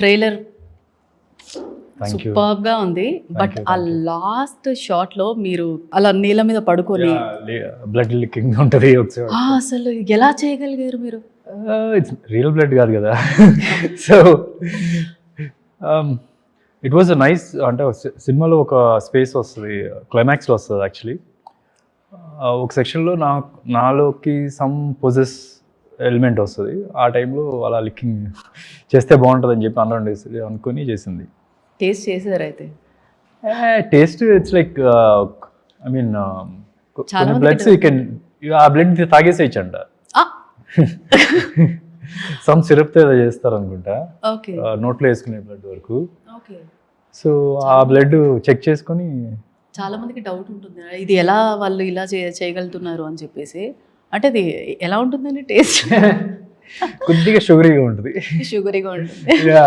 Trailer thank you. Superb గా ఉంది. But ఆ లాస్ట్ షాట్ లో మీరు అలా నీళ్ళ మీద పడుకొని బ్లడ్ లీకింగ్ ఉంటుంది ఒకసారి. అసలు ఎలా చేయగలిగారు మీరు? ఇట్స్ రియల్ బ్లడ్ కాదు కదా. So it was a nice, అంటే సినిమాలో ఒక స్పేస్ వస్తుంది, క్లైమాక్స్లో వస్తుంది యాక్చువల్లీ. ఒక సెక్షన్లో నాలోకి సమ్ పొజెస్ ఎలిమెంట్ వస్తుంది. ఆ టైంలో అలా లిక్కింగ్ చేస్తే బాగుంటుందని చెప్పి అందరం అనుకుని చేసింది. టేస్ట్ చేసారు అయితే? Taste it's like I mean చాలా మందికి బ్లడ్స్ యూ కెన్, ఆ బ్లడ్ తాగేసేయచ్చంట. సమ్ సిరప్తో ఏదో చేస్తారు అనుకుంటా, ఓకే నోట్లో వేసుకునే బ్లడ్ వరకు. ఓకే. సో ఆ బ్లడ్ చెక్ చేసుకొని చాలా మందికి డౌట్ ఉంటుంది, ఇది ఎలా వాళ్ళు ఇలా చేయగలుగుతున్నారు అని చెప్పేసి. అంటే అది ఎలా ఉంటుందండి టేస్ట్? కొద్దిగా షుగరీగా ఉంటుంది. షుగరీగా ఉంటుంది. యా,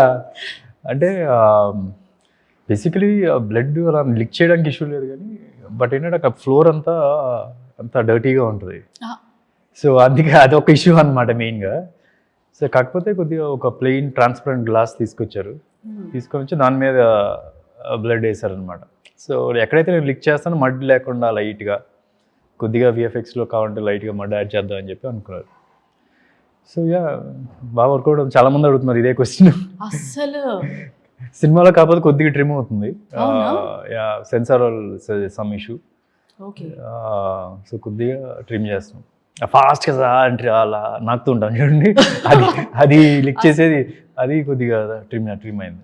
అంటే బేసికలీ బ్లడ్ అలా లిక్ చేయడానికి ఇష్యూ లేదు కానీ, బట్ ఏంటంటే అక్కడ ఫ్లోర్ అంతా డర్టీగా ఉంటుంది. సో అందుకే అదొక ఇష్యూ అనమాట మెయిన్గా. సో కాకపోతే కొద్దిగా ఒక ప్లెయిన్ ట్రాన్స్పరెంట్ గ్లాస్ తీసుకొచ్చారు, తీసుకొని వచ్చి దాని మీద బ్లడ్ వేసారనమాట. సో ఎక్కడైతే నేను లిక్ చేస్తానో మడ్ లేకుండా లైట్గా కొద్దిగా విఎఫ్ఎక్స్లో కావాలంటే లైట్గా మడ్ యాడ్ చేద్దాం అని చెప్పి అనుకున్నారు. సో యా, బాగా వర్కౌట్ అవుతుంది. చాలా మంది అడుగుతున్నారు ఇదే క్వశ్చన్. అసలు సినిమాలో కాకపోతే కొద్దిగా ట్రిమ్ అవుతుంది, అవునా? Yeah, sensor some issue. Okay. So కొద్దిగా ట్రిమ్ చేస్తాం ఫాస్ట్ కదా అంటే అలా నాకుతూ ఉంటాను చూడండి, అది లిక్ చేసేది, అది కొద్దిగా ట్రిమ్ అయింది.